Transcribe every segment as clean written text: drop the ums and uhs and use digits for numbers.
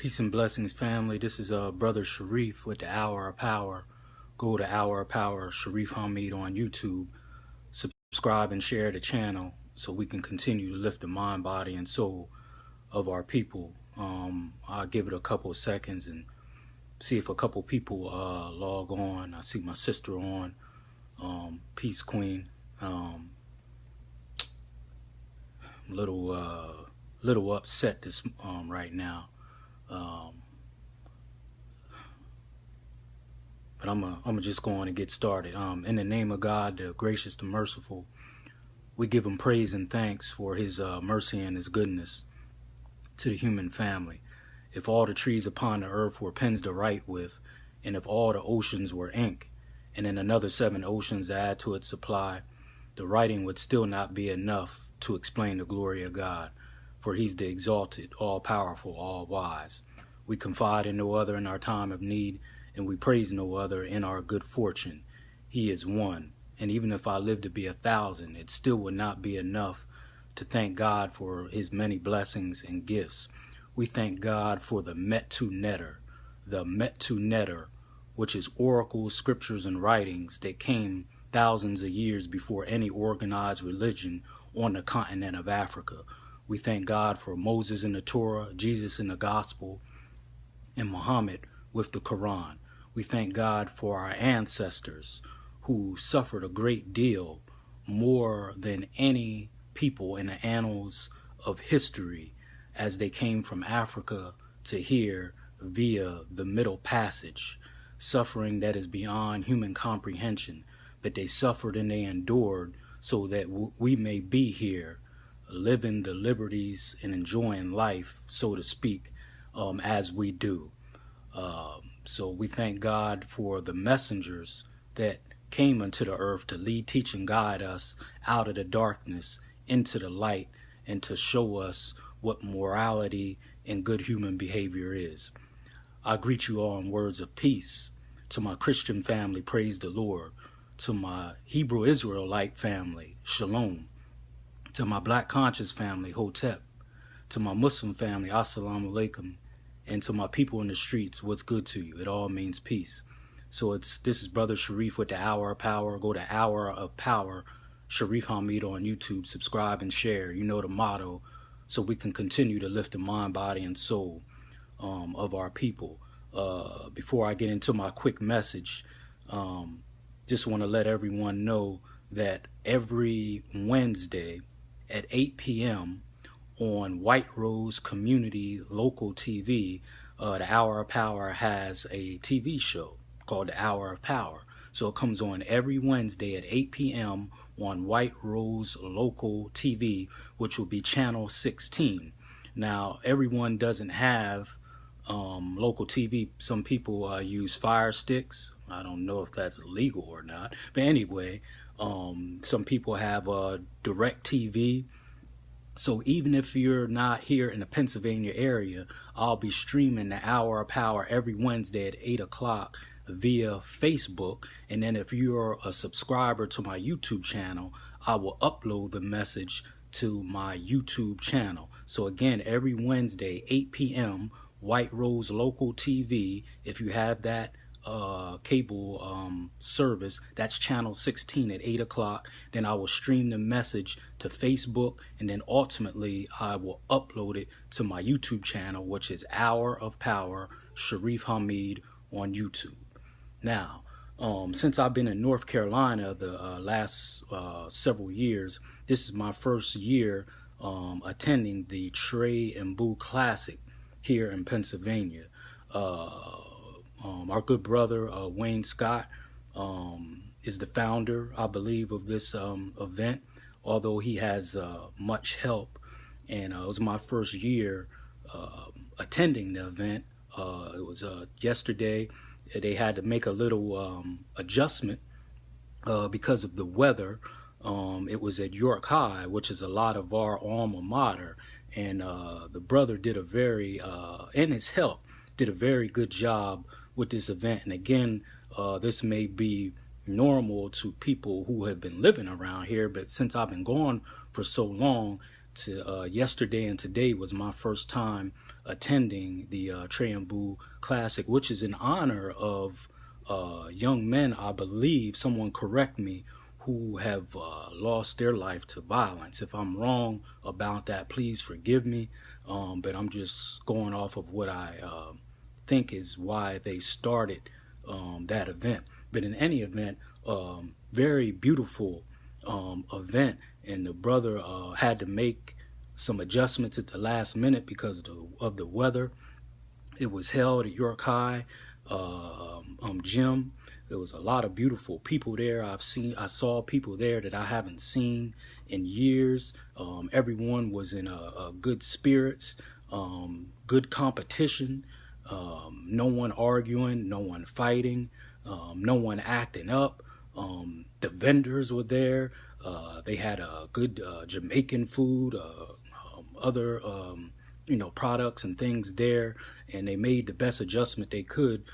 Peace and blessings, family. This is Brother Shareef with the Hour of Power. Go to Hour of Power, Shareef Hamid on YouTube. Subscribe and share the channel so we can continue to lift the mind, body, and soul of our people. I'll give it a couple of seconds and see if a couple people log on. I see my sister on. Peace, Queen. I'm a little upset this right now. But I'm just going to get started. In the name of God, the gracious, the merciful, we give him praise and thanks for his mercy and his goodness to the human family. If all the trees upon the earth were pens to write with, and if all the oceans were ink, and in another 7 oceans to add to its supply, the writing would still not be enough to explain the glory of God, for he's the exalted, all-powerful, all-wise. We confide in no other in our time of need, and we praise no other in our good fortune. He is one, and even if I live to be 1,000, it still would not be enough to thank God for his many blessings and gifts. We thank God for the Metu Netter, which is oracles, scriptures, and writings that came thousands of years before any organized religion on the continent of Africa. We thank God for Moses in the Torah, Jesus in the Gospel, and Muhammad with the Quran. We thank God for our ancestors who suffered a great deal, more than any people in the annals of history, as they came from Africa to here via the Middle Passage, suffering that is beyond human comprehension. But they suffered and they endured so that we may be here, living the liberties and enjoying life, so to speak, as we do. So we thank God for the messengers that came unto the earth to lead, teach, and guide us out of the darkness into the light and to show us what morality and good human behavior is. I greet you all in words of peace. To my Christian family, praise the Lord. To my Hebrew Israelite family, shalom. To my Black conscious family, hotep. To my Muslim family, assalamu alaikum. And to my people in the streets, what's good to you? It all means peace. So this is Brother Shareef with the Hour of Power. Go to Hour of Power, Shareef Hamid on YouTube. Subscribe and share. You know the motto, so we can continue to lift the mind, body, and soul of our people. Before I get into my quick message, just want to let everyone know that every Wednesday at 8 p.m. on White Rose Community Local TV, the Hour of Power has a TV show called the Hour of Power. So it comes on every Wednesday at 8 p.m. on White Rose Local TV, which will be channel 16. Now, everyone doesn't have local TV. Some people use Fire Sticks. I don't know if that's legal or not. But anyway, some people have Direct TV. So even if you're not here in the Pennsylvania area, I'll be streaming the Hour of Power every Wednesday at 8 o'clock via Facebook. And then if you're a subscriber to my YouTube channel, I will upload the message to my YouTube channel. So again, every Wednesday, 8 p.m., White Rose Local TV. If you have that cable service, that's channel 16 at 8 o'clock. Then I will stream the message to Facebook, and then ultimately I will upload it to my YouTube channel, which is Hour of Power, Shareef Hamid on YouTube. Now, since I've been in North Carolina the last several years, this is my first year attending the Trey and Boo Classic here in Pennsylvania. Our good brother, Wayne Scott, is the founder, I believe, of this event, although he has much help. And it was my first year attending the event. It was yesterday. They had to make a little adjustment because of the weather. It was at York High, which is a lot of our alma mater. And the brother did and his help, did a very good job with this event. And again, this may be normal to people who have been living around here, but since I've been gone for so long, yesterday and today was my first time attending the Triumbu Classic, which is in honor of young men, I believe, someone correct me, who have lost their life to violence. If I'm wrong about that, please forgive me, but I'm just going off of what I think is why they started that event. But in any event, very beautiful event, and the brother had to make some adjustments at the last minute because of the weather. It was held at York High Gym. There was a lot of beautiful people there. I saw people there that I haven't seen in years. Everyone was in a good spirits, good competition. No one arguing, no one fighting, no one acting up. The vendors were there. They had a good Jamaican food, other products and things there, and they made the best adjustment they could,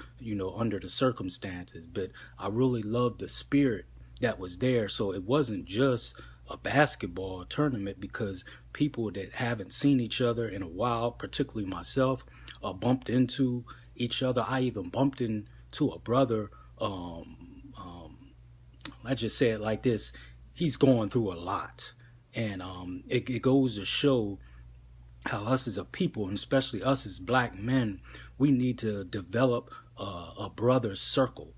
under the circumstances. But I really loved the spirit that was there. So it wasn't just a basketball tournament, because people that haven't seen each other in a while, particularly myself, bumped into each other. I even bumped into a brother. Let's just say it like this: he's going through a lot, and it goes to show how us as a people, and especially us as black men, we need to develop a brother circle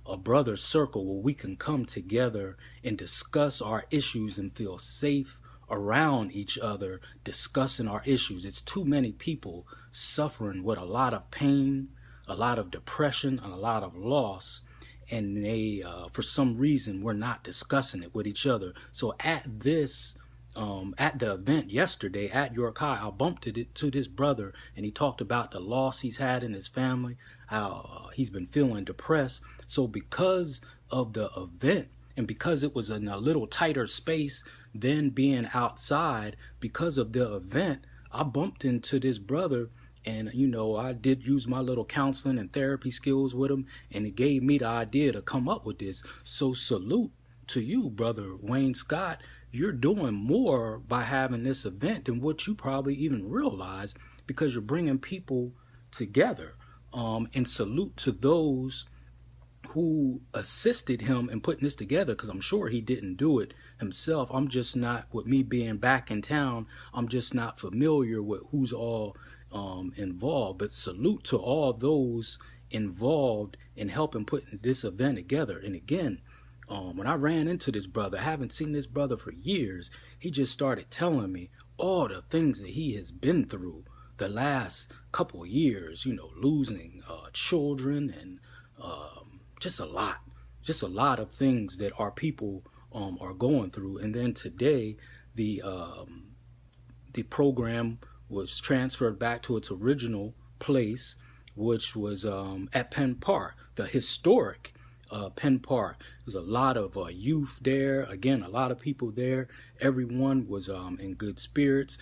where we can come together and discuss our issues and feel safe around each other discussing our issues. It's too many people suffering with a lot of pain, a lot of depression, and a lot of loss, and they for some reason we're not discussing it with each other. So at the event yesterday at York High, I bumped into this brother, and he talked about the loss he's had in his family, how he's been feeling depressed. So because of the event, and because it was in a little tighter space than being outside, because of the event, I bumped into this brother, and I did use my little counseling and therapy skills with him, and it gave me the idea to come up with this. So salute to you, Brother Wayne Scott. You're doing more by having this event than what you probably even realize, because you're bringing people together. And salute to those who assisted him in putting this together, because I'm sure he didn't do it himself. I'm just not, with me being back in town, I'm just not familiar with who's all involved. But salute to all those involved in helping putting this event together. And again, when I ran into this brother, I haven't seen this brother for years. He just started telling me all the things that he has been through the last couple of years, losing children, and just a lot of things that our people are going through. And then today, the program was transferred back to its original place, which was at Penn Park, the historic Penn Park. There's a lot of youth there. Again, a lot of people there. Everyone was in good spirits,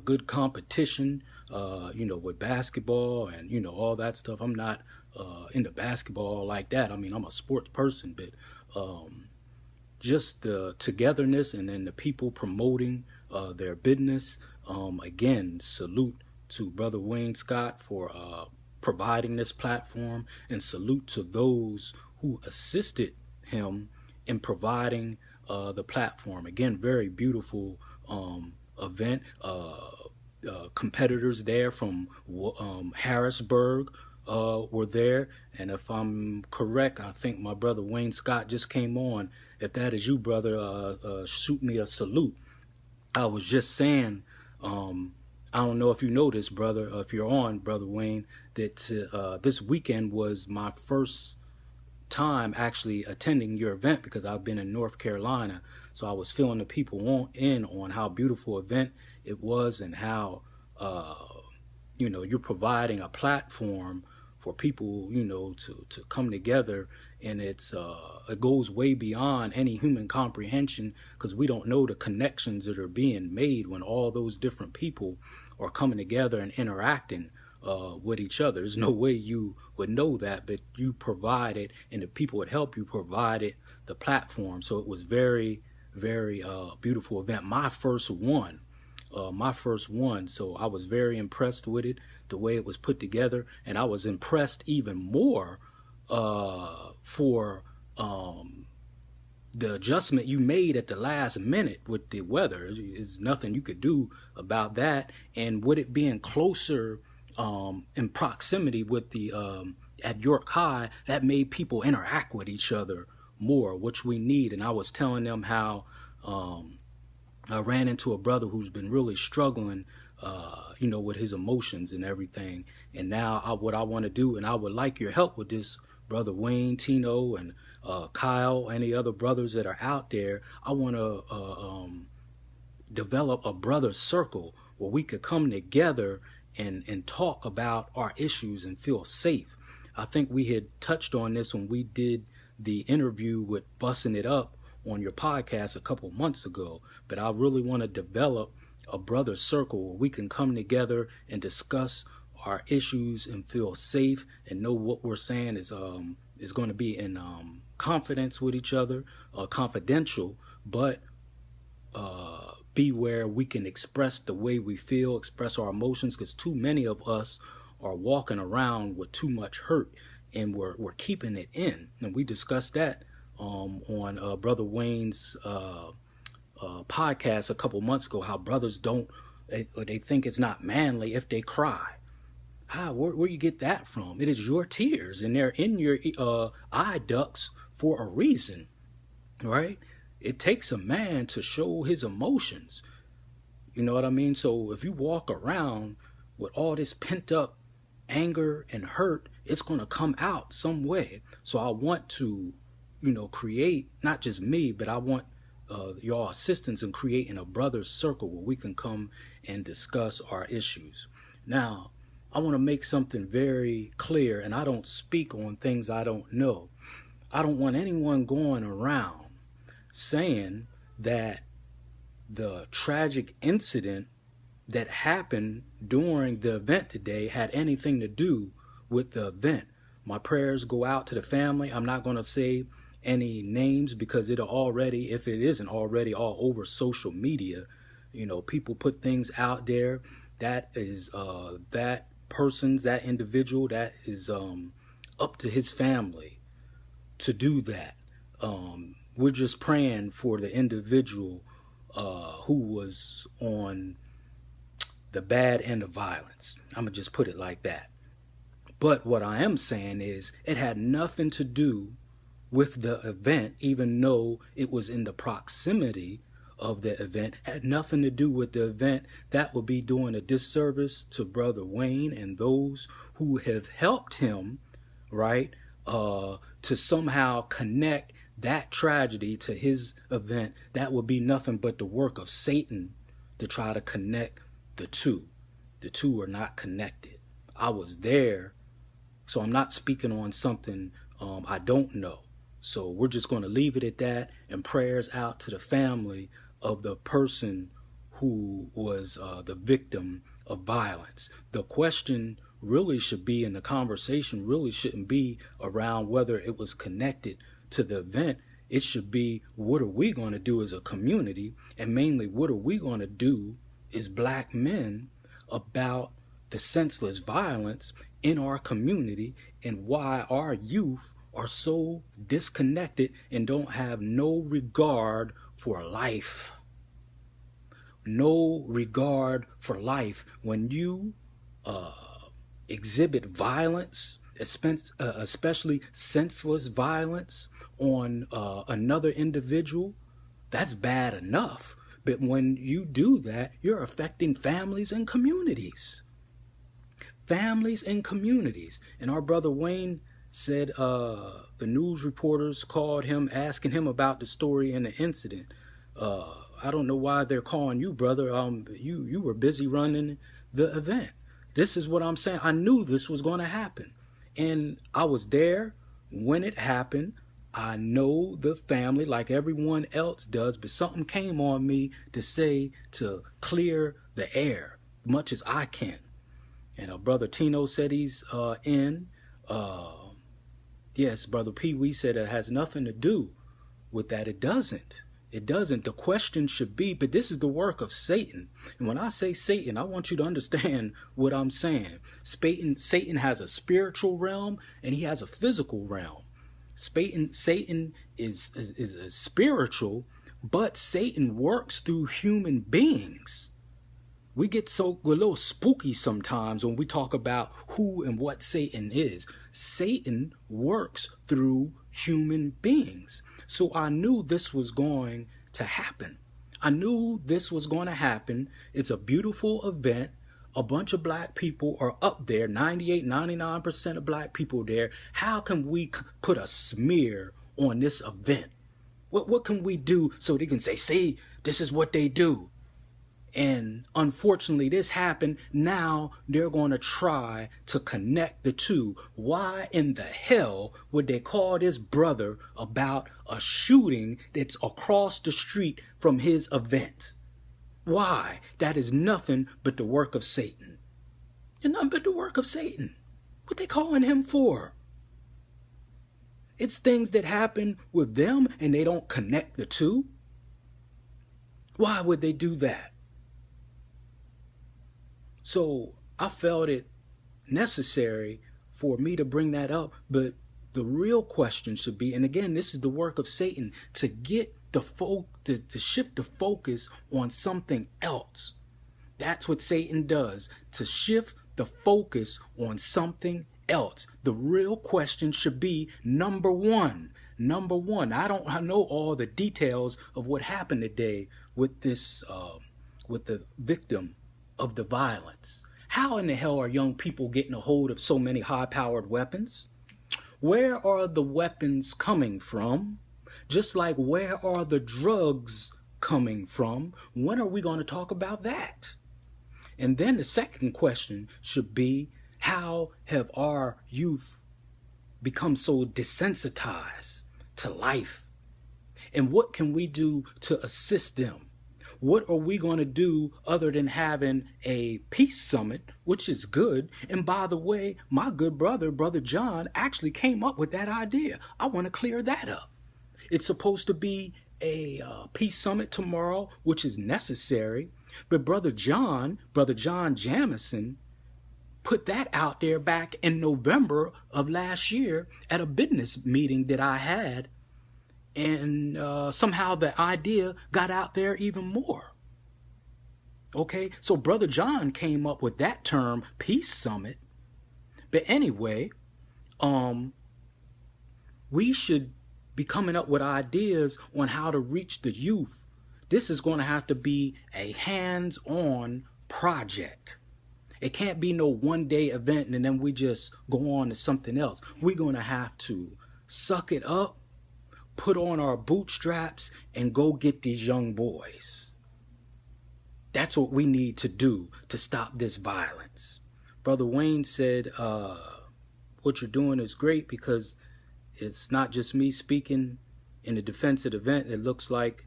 good competition, with basketball and, all that stuff. I'm not into basketball like that. I mean, I'm a sports person, but just the togetherness, and then the people promoting their business. Again, salute to Brother Wayne Scott for providing this platform, and salute to those who assisted him in providing the platform. Again, very beautiful event. Competitors there from Harrisburg were there, and if I'm correct, I think my brother Wayne Scott just came on. If that is you, brother, shoot me a salute. I was just saying, I don't know if you know this, brother, if you're on, Brother Wayne, that this weekend was my first time actually attending your event, because I've been in North Carolina. So I was filling the people on how beautiful event it was, and how you're providing a platform for people to come together, and it goes way beyond any human comprehension, because we don't know the connections that are being made when all those different people are coming together and interacting with each other. There's no way you would know that, but you provided, and the people that help you provided the platform. So it was very, very beautiful event. My first one. my first one. So I was very impressed with it, the way it was put together. And I was impressed even more for the adjustment you made at the last minute with the weather. There's nothing you could do about that. And with it being closer in proximity with the at York High, that made people interact with each other more, which we need. And I was telling them how I ran into a brother who's been really struggling, with his emotions and everything. And now what I want to do, and I would like your help with this, Brother Wayne, Tino, and Kyle, any other brothers that are out there. I want to develop a brother circle where we could come together and talk about our issues and feel safe. I think we had touched on this when we did the interview with Bussin' It Up on your podcast a couple months ago, but I really want to develop a brother circle where we can come together and discuss our issues and feel safe and know what we're saying is going to be in confidence with each other, confidential, but be where we can express the way we feel, express our emotions, because too many of us are walking around with too much hurt and we're keeping it in. And we discussed that on Brother Wayne's podcast a couple months ago, how brothers they think it's not manly if they cry. Where you get that from? It is your tears, and they're in your eye ducts for a reason, right? It takes a man to show his emotions. You know what I mean? So if you walk around with all this pent up anger and hurt, it's going to come out some way. So I want to, create, not just me, but I want your assistance in creating a brother's circle where we can come and discuss our issues. Now, I want to make something very clear, and I don't speak on things I don't know. I don't want anyone going around saying that the tragic incident that happened during the event today had anything to do with the event. My prayers go out to the family. I'm not going to say any names because if it isn't already all over social media, people put things out there that is that individual, that is up to his family to do that. We're just praying for the individual who was on the bad end of violence. I'm going to just put it like that. But what I am saying is it had nothing to do with the event, even though it was in the proximity of the event, had nothing to do with the event. That would be doing a disservice to Brother Wayne and those who have helped him, right, to somehow connect that tragedy to his event. That would be nothing but the work of Satan to try to connect the two. The two are not connected. I was there, so I'm not speaking on something I don't know. So we're just going to leave it at that, and prayers out to the family of the person who was the victim of violence. The question really should be, and the conversation really shouldn't be around whether it was connected to the event. It should be, what are we going to do as a community? And mainly, what are we going to do as black men about the senseless violence in our community, and why our youth are so disconnected and don't have no regard for life. No regard for life. When you exhibit violence, especially senseless violence on another individual, that's bad enough. But when you do that, you're affecting families and communities. Families and communities. And our brother Wayne said the news reporters called him, asking him about the story and the incident. I don't know why they're calling you, brother. You were busy running the event. This is what I'm saying. I knew this was going to happen. And I was there when it happened. I know the family like everyone else does, but something came on me to clear the air much as I can. And Brother Tino said he's in. Yes, Brother Pee Wee said it has nothing to do with that. It doesn't. It doesn't. The question should be, but this is the work of Satan. And when I say Satan, I want you to understand what I'm saying. Satan has a spiritual realm and he has a physical realm. Satan is spiritual, but Satan works through human beings. We're a little spooky sometimes when we talk about who and what Satan is. Satan works through human beings. So I knew this was going to happen. I knew this was going to happen. It's a beautiful event. A bunch of black people are up there, 98, 99% of black people there. How can we put a smear on this event? What can we do so they can say, see, this is what they do? And unfortunately, this happened. Now they're going to try to connect the two. Why in the hell would they call this brother about a shooting that's across the street from his event? Why? That is nothing but the work of Satan. It's nothing but the work of Satan. What they calling him for? It's things that happen with them and they don't connect the two. Why would they do that? So I felt it necessary for me to bring that up. But the real question should be, and again, this is the work of Satan, to get to shift the focus on something else. That's what Satan does, to shift the focus on something else. The real question should be number one. I don't know all the details of what happened today with this, with the victim of the violence. How in the hell are young people getting a hold of so many high-powered weapons? Where are the weapons coming from? Just like where are the drugs coming from? When are we going to talk about that? And then the second question should be, how have our youth become so desensitized to life? And what can we do to assist them? What are we going to do other than having a peace summit, which is good? And by the way, my good Brother John, actually came up with that idea. I want to clear that up. It's supposed to be a peace summit tomorrow, which is necessary. But Brother John Jamison, put that out there back in November of last year at a business meeting that I had. And somehow the idea got out there even more. Okay, so Brother John came up with that term, peace summit. But anyway, we should be coming up with ideas on how to reach the youth. This is going to have to be a hands-on project. It can't be no one-day event and then we just go on to something else. We're going to have to suck it up, put on our bootstraps, and go get these young boys. That's what we need to do to stop this violence. Brother Wayne said, what you're doing is great because it's not just me speaking in the defense of the event. It looks like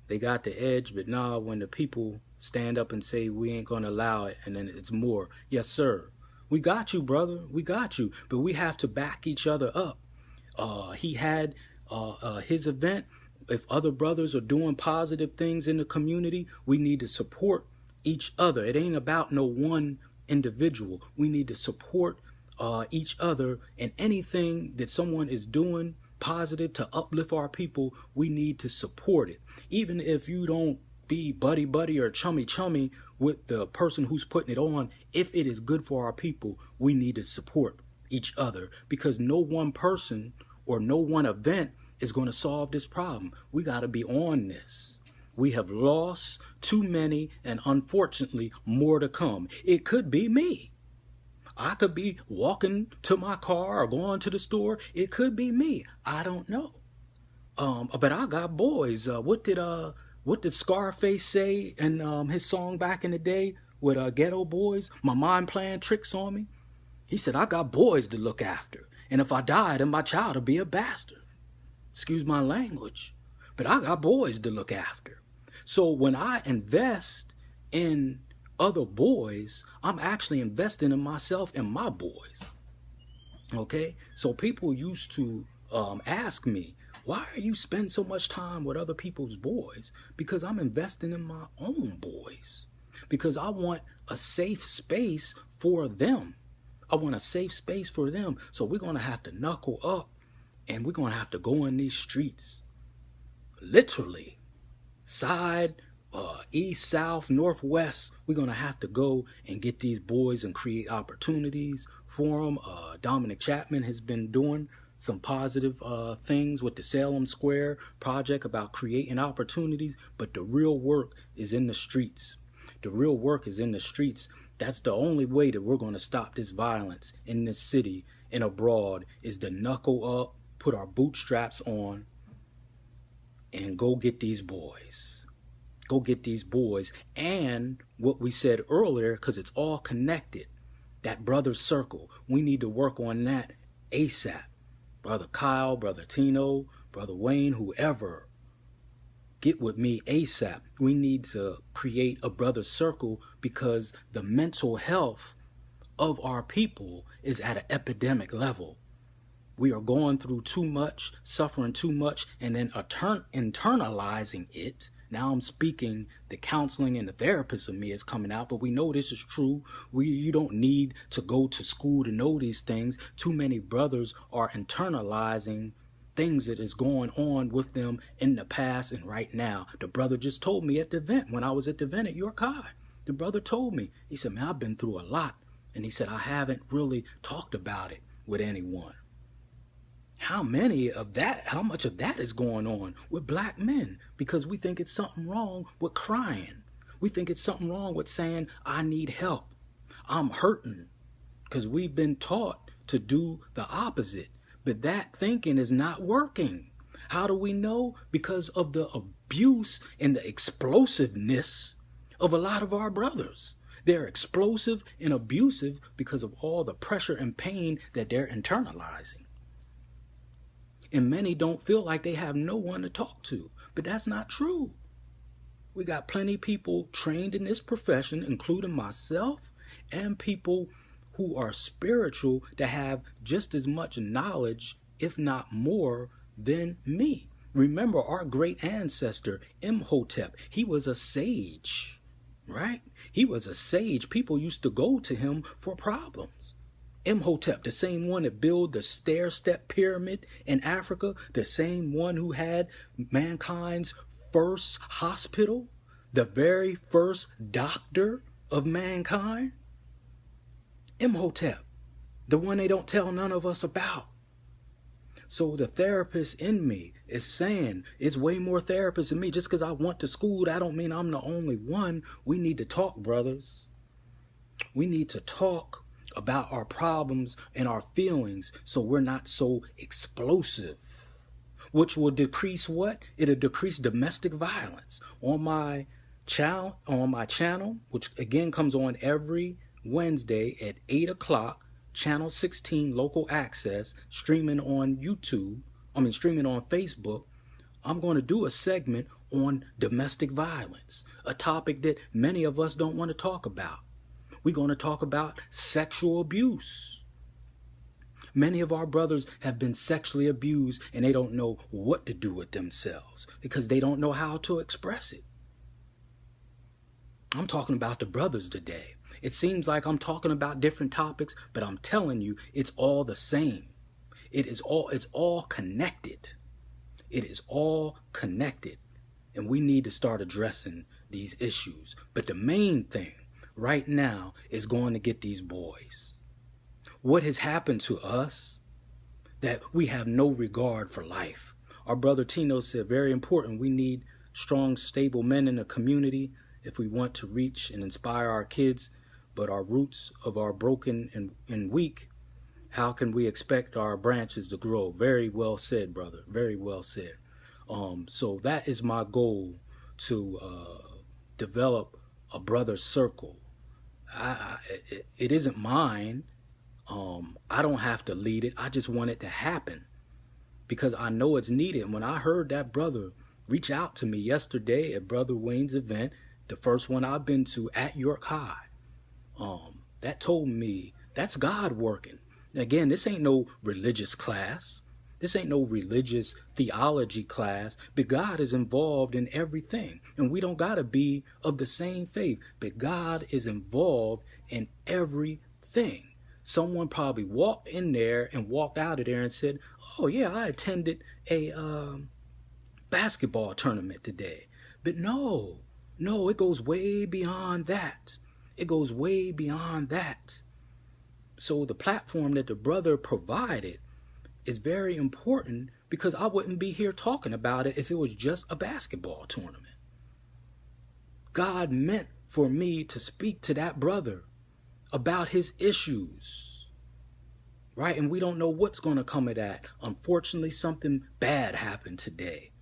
they got the edge, but nah, when the people stand up and say we ain't going to allow it, and then it's more. Yes, sir. We got you, brother. We got you. But we have to back each other up. He had his event. If other brothers are doing positive things in the community, we need to support each other. It ain't about no one individual. We need to support each other, and anything that someone is doing positive to uplift our people, we need to support it. Even if you don't be buddy or chummy with the person who's putting it on, if it is good for our people, we need to support each other, because no one person or no one event is going to solve this problem. We got to be on this. We have lost too many, and unfortunately more to come. It could be me. I could be walking to my car or going to the store. It could be me. I don't know. But I got boys. What did Scarface say in his song back in the day with Ghetto Boys? My mind playing tricks on me. He said, I got boys to look after. And if I die, then my child will be a bastard. Excuse my language. But I got boys to look after. So when I invest in other boys, I'm actually investing in myself and my boys. Okay? So people used to ask me, Why are you spending so much time with other people's boys? Because I'm investing in my own boys. Because I want a safe space for them. I want a safe space for them. So we're going to have to knuckle up and we're going to have to go in these streets. Literally. Side, east, south, northwest. We're going to have to go and get these boys and create opportunities for them. Dominic Chapman has been doing some positive things with the Salem Square project about creating opportunities, but the real work is in the streets. The real work is in the streets. That's the only way that we're going to stop this violence in this city and abroad, is to knuckle up, put our bootstraps on, and go get these boys. Go get these boys. And what we said earlier, because it's all connected, that brother circle, we need to work on that ASAP. Brother Kyle, Brother Tino, Brother Wayne, whoever, get with me ASAP. We need to create a brother circle because the mental health of our people is at an epidemic level. We are going through too much, suffering too much, and then internalizing it. Now I'm speaking, the counseling and the therapist of me is coming out, but we know this is true. You don't need to go to school to know these things. Too many brothers are internalizing things that is going on with them in the past and right now. The brother just told me at the event, when I was at the event at York High, the brother told me, he said, man, I've been through a lot. And he said, I haven't really talked about it with anyone. How much of that is going on with black men? Because we think it's something wrong with crying. We think it's something wrong with saying, I need help. I'm hurting. Because we've been taught to do the opposite. But that thinking is not working. How do we know? Because of the abuse and the explosiveness of a lot of our brothers. They're explosive and abusive because of all the pressure and pain that they're internalizing. And many don't feel like they have no one to talk to. But that's not true. We got plenty of people trained in this profession, including myself, and people who are spiritual that have just as much knowledge, if not more, than me. Remember our great ancestor, Imhotep. He was a sage, right? He was a sage. People used to go to him for problems. Imhotep, the same one that built the stair-step pyramid in Africa, the same one who had mankind's first hospital, the very first doctor of mankind. Imhotep, the one they don't tell none of us about. So the therapist in me is saying, it's way more therapists in me. Just because I went to school, that don't mean I'm the only one. We need to talk, brothers. We need to talk about our problems and our feelings so we're not so explosive, which will decrease what? It'll decrease domestic violence. On my channel, which again comes on every Wednesday at 8 o'clock, channel 16 local access, streaming on Facebook, I'm going to do a segment on domestic violence, a topic that many of us don't want to talk about. We're going to talk about sexual abuse. Many of our brothers have been sexually abused and they don't know what to do with themselves because they don't know how to express it. I'm talking about the brothers today. It seems like I'm talking about different topics, but I'm telling you, it's all the same. It's all connected. It is all connected. And we need to start addressing these issues. But the main thing right now is going to get these boys. What has happened to us that we have no regard for life? Our brother Tino said, very important, we need strong, stable men in the community if we want to reach and inspire our kids. But our roots are broken and weak. How can we expect our branches to grow? Very well said, brother. Very well said. So that is my goal, to develop a brother circle. It isn't mine. I don't have to lead it. I just want it to happen because I know it's needed. And when I heard that brother reach out to me yesterday at Brother Wayne's event, the first one I've been to at York High, that told me that's God working. Again, this ain't no religious class. This ain't no religious theology class, but God is involved in everything. And we don't got to be of the same faith, but God is involved in everything. Someone probably walked in there and walked out of there and said, oh yeah, I attended a basketball tournament today. But no, it goes way beyond that. It goes way beyond that. So the platform that the brother provided is very important, because I wouldn't be here talking about it if it was just a basketball tournament. God meant for me to speak to that brother about his issues, right? And we don't know what's going to come of that. Unfortunately, something bad happened today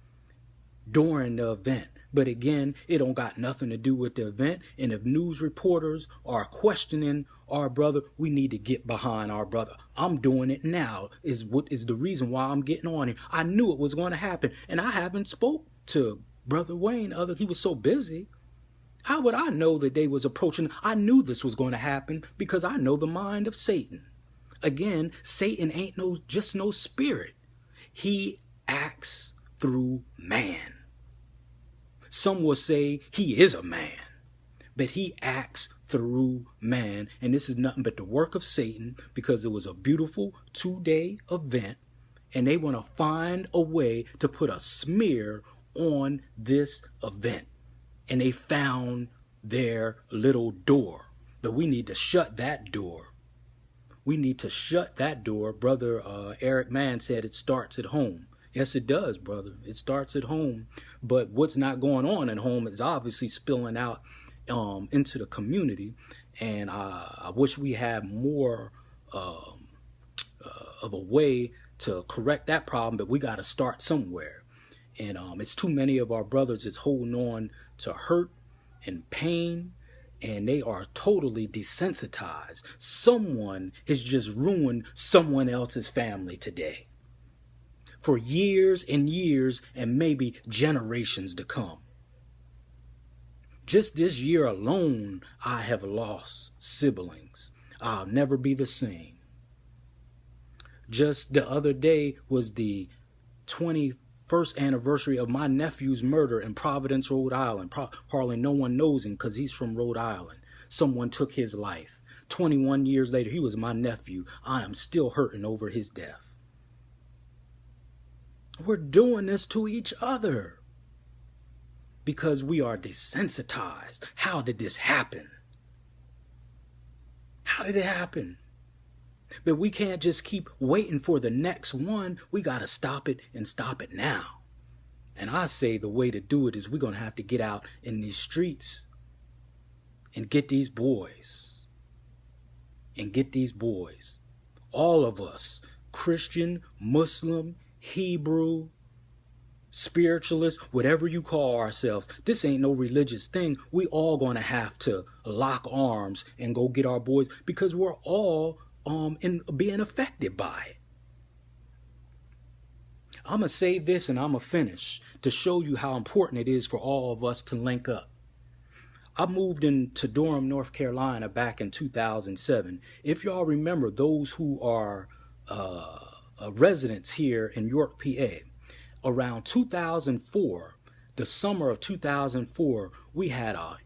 during the event. But again, it don't got nothing to do with the event. And if news reporters are questioning our brother, we need to get behind our brother. I'm doing it now is what is the reason why I'm getting on here. I knew it was going to happen. And I haven't spoke to Brother Wayne. He was so busy. How would I know that they was approaching? I knew this was going to happen because I know the mind of Satan. Again, Satan ain't just no spirit. He acts through man. Some will say he is a man, but he acts through man. And this is nothing but the work of Satan, because it was a beautiful 2-day event. And they want to find a way to put a smear on this event. And they found their little door. But we need to shut that door. We need to shut that door. Brother Eric Mann said it starts at home. Yes, it does, brother. It starts at home. But what's not going on at home is obviously spilling out into the community. And I wish we had more of a way to correct that problem, but we got to start somewhere. And it's too many of our brothers that's holding on to hurt and pain, and they are totally desensitized. Someone has just ruined someone else's family today for years and years, and maybe generations to come. Just this year alone, I have lost siblings. I'll never be the same. Just the other day was the 21st anniversary of my nephew's murder in Providence, Rhode Island. Hardly no one knows him because he's from Rhode Island. Someone took his life. 21 years later, he was my nephew. I am still hurting over his death. We're doing this to each other because we are desensitized. How did this happen? How did it happen? But we can't just keep waiting for the next one. We got to stop it, and stop it now. And I say the way to do it is we're going to have to get out in these streets and get these boys. And get these boys. All of us, Christian, Muslim, Hebrew, spiritualist, whatever you call ourselves, this ain't no religious thing. We all going to have to lock arms and go get our boys, because we're all in being affected by it. I'm going to say this and I'm going to finish to show you how important it is for all of us to link up. I moved into Durham, North Carolina back in 2007. If y'all remember, those who are residents here in York, PA, around 2004, the summer of 2004, we had a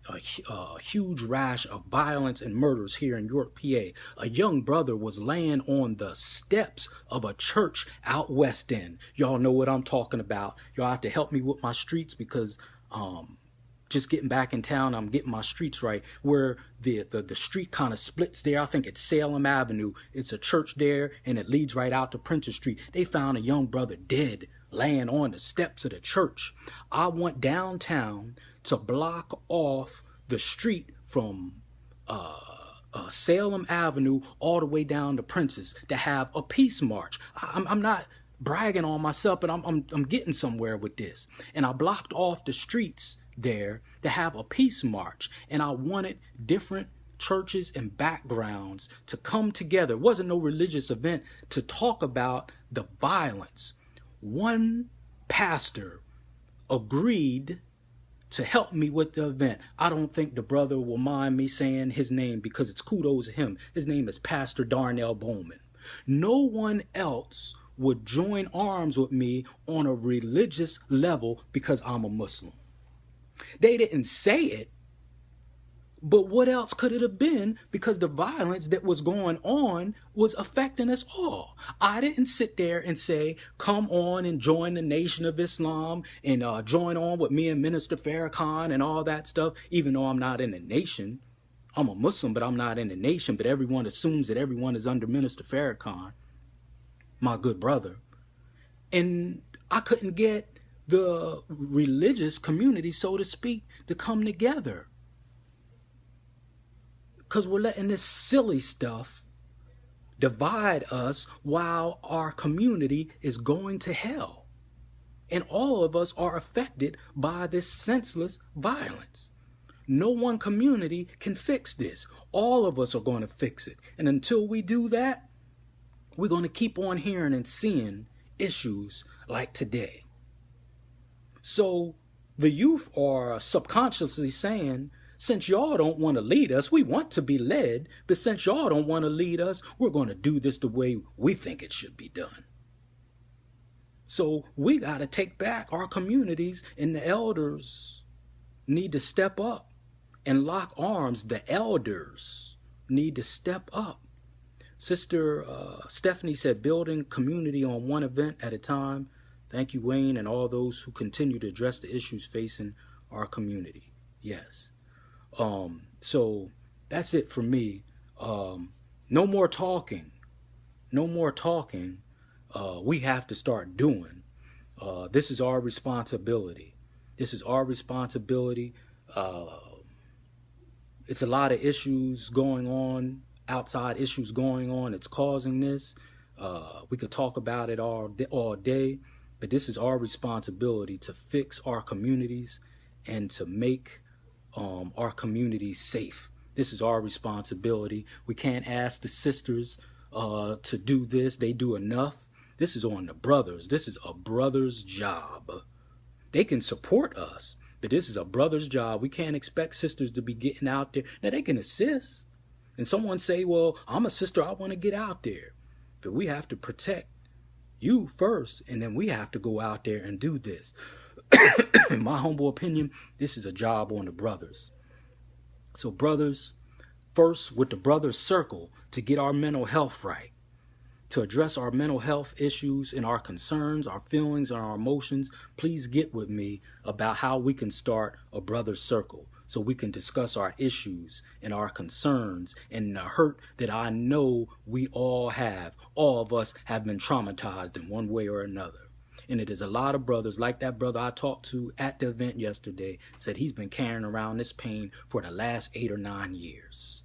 huge rash of violence and murders here in York, PA. A young brother was laying on the steps of a church out west end. Y'all know what I'm talking about. Y'all have to help me with my streets, because just getting back in town, I'm getting my streets right. Where the street kind of splits there. I think it's Salem Avenue. It's a church there, and it leads right out to Printer Street. They found a young brother dead, laying on the steps of the church. I went downtown to block off the street from Salem Avenue all the way down to Princess to have a peace march. I'm not bragging on myself, but I'm getting somewhere with this. And I blocked off the streets there to have a peace march, and I wanted different churches and backgrounds to come together. It wasn't no religious event, to talk about the violence. One pastor agreed to help me with the event. I don't think the brother will mind me saying his name, because it's kudos to him. His name is Pastor Darnell Bowman. No one else would join arms with me on a religious level because I'm a Muslim. They didn't say it, but what else could it have been? Because the violence that was going on was affecting us all. I didn't sit there and say, come on and join the Nation of Islam and join on with me and Minister Farrakhan and all that stuff, even though I'm not in the nation. I'm a Muslim, but I'm not in the nation. But everyone assumes that everyone is under Minister Farrakhan, my good brother. And I couldn't get the religious community, so to speak, to come together. Because we're letting this silly stuff divide us while our community is going to hell. And all of us are affected by this senseless violence. No one community can fix this. All of us are going to fix it. And until we do that, we're going to keep on hearing and seeing issues like today. So the youth are subconsciously saying, since y'all don't want to lead us, we want to be led, but since y'all don't want to lead us, we're going to do this the way we think it should be done. So we got to take back our communities, and the elders need to step up and lock arms. The elders need to step up. Sister Stephanie said, building community on one event at a time. Thank you, Wayne, and all those who continue to address the issues facing our community. Yes. So that's it for me. No more talking. No more talking. We have to start doing. This is our responsibility. This is our responsibility. It's a lot of issues going on, outside issues going on. It's causing this. We could talk about it all day, but this is our responsibility to fix our communities and to make our communities safe. This is our responsibility. We can't ask the sisters to do this. They do enough. This is on the brothers. This is a brother's job. They can support us, but this is a brother's job. We can't expect sisters to be getting out there. Now, they can assist. And someone say, well, I'm a sister, I want to get out there. But we have to protect you first, and then we have to go out there and do this. In my humble opinion, this is a job on the brothers. So brothers, first with the brothers circle to get our mental health right, to address our mental health issues and our concerns, our feelings, and our emotions. Please get with me about how we can start a brothers circle so we can discuss our issues and our concerns and the hurt that I know we all have. All of us have been traumatized in one way or another. And it is a lot of brothers, like that brother I talked to at the event yesterday, said he's been carrying around this pain for the last 8 or 9 years.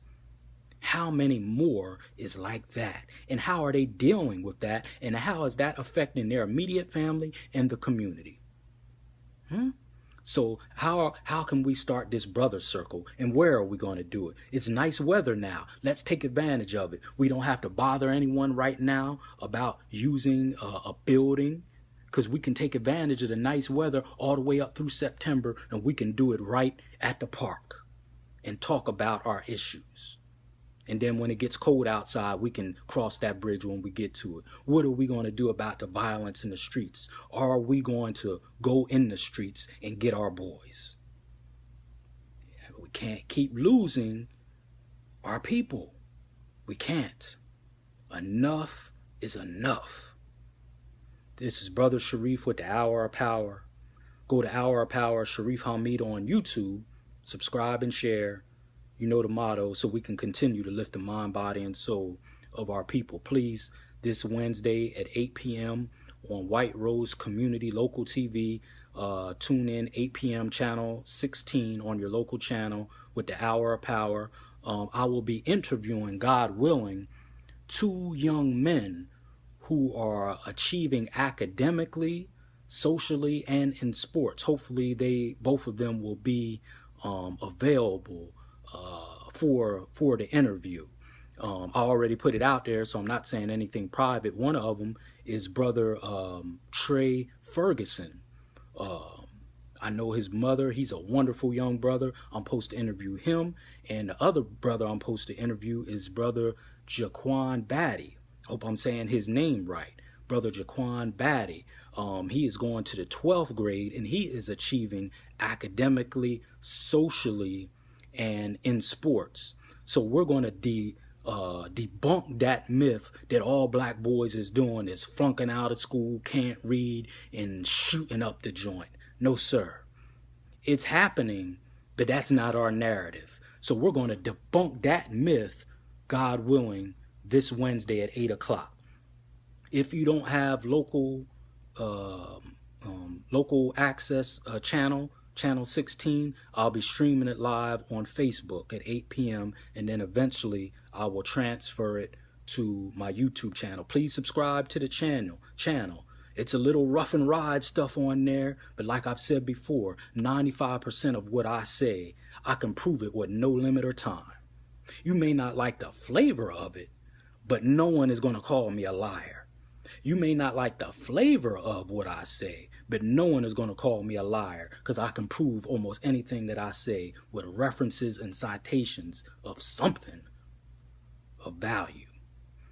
How many more is like that? And how are they dealing with that? And how is that affecting their immediate family and the community? So how can we start this brother circle, and where are we going to do it? It's nice weather now. Let's take advantage of it. We don't have to bother anyone right now about using a building, because we can take advantage of the nice weather all the way up through September, and we can do it right at the park and talk about our issues. And then when it gets cold outside, we can cross that bridge when we get to it. What are we going to do about the violence in the streets? Are we going to go in the streets and get our boys? We can't keep losing our people. We can't. Enough is enough. This is Brother Shareef with the Hour of Power. Go to Hour of Power, Shareef Hamid on YouTube. Subscribe and share. You know the motto, so we can continue to lift the mind, body, and soul of our people. Please, this Wednesday at 8 p.m. on White Rose Community Local TV, tune in 8 p.m. channel 16 on your local channel with the Hour of Power. I will be interviewing, God willing, 2 young men who are achieving academically, socially, and in sports. Hopefully, both of them will be available for the interview. I already put it out there, so I'm not saying anything private. One of them is Brother Trey Ferguson. I know his mother. He's a wonderful young brother. I'm supposed to interview him. And the other brother I'm supposed to interview is Brother Jaquan Batty. Hope I'm saying his name right. Brother Jaquan Batty. He is going to the 12th grade, and he is achieving academically, socially, and in sports. So we're going to debunk that myth that all black boys is doing is flunking out of school, can't read, and shooting up the joint. No, sir. It's happening, but that's not our narrative. So we're going to debunk that myth, God willing, this Wednesday at 8 o'clock. If you don't have local access channel 16, I'll be streaming it live on Facebook at 8 p.m. and then eventually I will transfer it to my YouTube channel. Please subscribe to the channel. It's a little rough and ride stuff on there, but like I've said before, 95% of what I say, I can prove it with no limit or time. You may not like the flavor of it, but no one is going to call me a liar. You may not like the flavor of what I say, but no one is going to call me a liar because I can prove almost anything that I say with references and citations of something of value.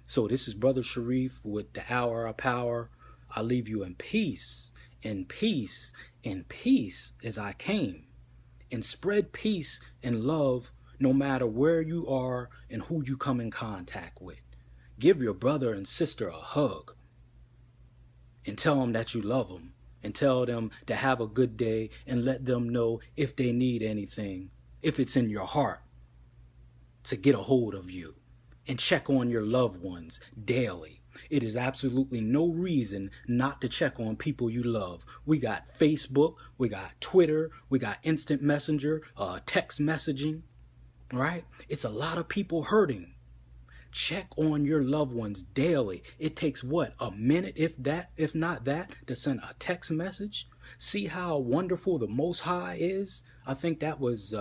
So this is Brother Shareef with the Hour of Power. I leave you in peace, in peace, in peace as I came. And spread peace and love no matter where you are and who you come in contact with. Give your brother and sister a hug and tell them that you love them, and tell them to have a good day, and let them know if they need anything, if it's in your heart, to get a hold of you. And check on your loved ones daily. It is absolutely no reason not to check on people you love. We got Facebook, we got Twitter, we got instant messenger, text messaging, right? It's a lot of people hurting. Check on your loved ones daily. It takes what, a minute, if not that, to send a text message? See how wonderful the Most High is? I think that was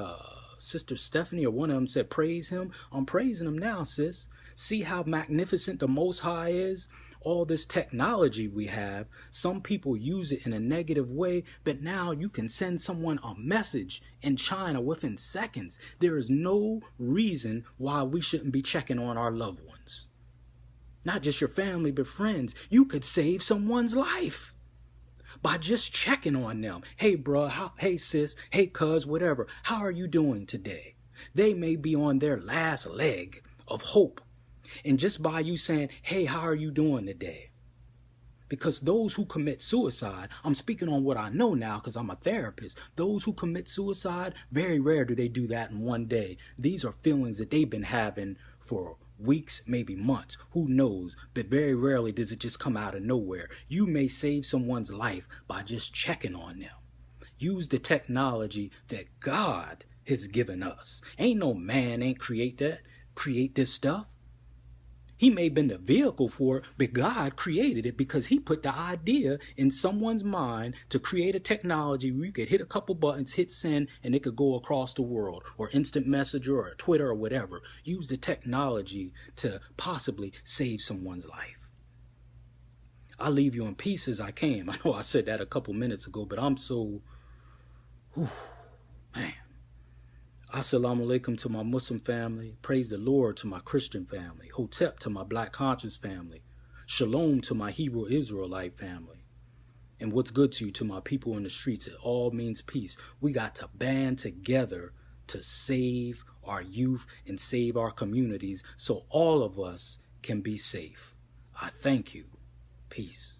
Sister Stephanie or one of them said, praise him. I'm praising him now, sis. See how magnificent the Most High is? All this technology we have, some people use it in a negative way, but now you can send someone a message in China within seconds. There is no reason why we shouldn't be checking on our loved ones. Not just your family, but friends. You could save someone's life by just checking on them. Hey, bro, hey, sis, hey, cuz, whatever. How are you doing today? They may be on their last leg of hope. And just by you saying, hey, how are you doing today? Because those who commit suicide, I'm speaking on what I know now because I'm a therapist. Those who commit suicide, very rare do they do that in one day. These are feelings that they've been having for weeks, maybe months. Who knows? But very rarely does it just come out of nowhere. You may save someone's life by just checking on them. Use the technology that God has given us. Ain't no man create this stuff. He may have been the vehicle for it, but God created it because he put the idea in someone's mind to create a technology where you could hit a couple buttons, hit send, and it could go across the world, or instant messenger or Twitter or whatever. Use the technology to possibly save someone's life. I'll leave you in peace as I came. I know I said that a couple minutes ago, but I'm so, man. Assalamu alaikum to my Muslim family. Praise the Lord to my Christian family. Hotep to my Black Conscious family. Shalom to my Hebrew Israelite family. And what's good to you to my people in the streets. It all means peace. We got to band together to save our youth and save our communities so all of us can be safe. I thank you. Peace.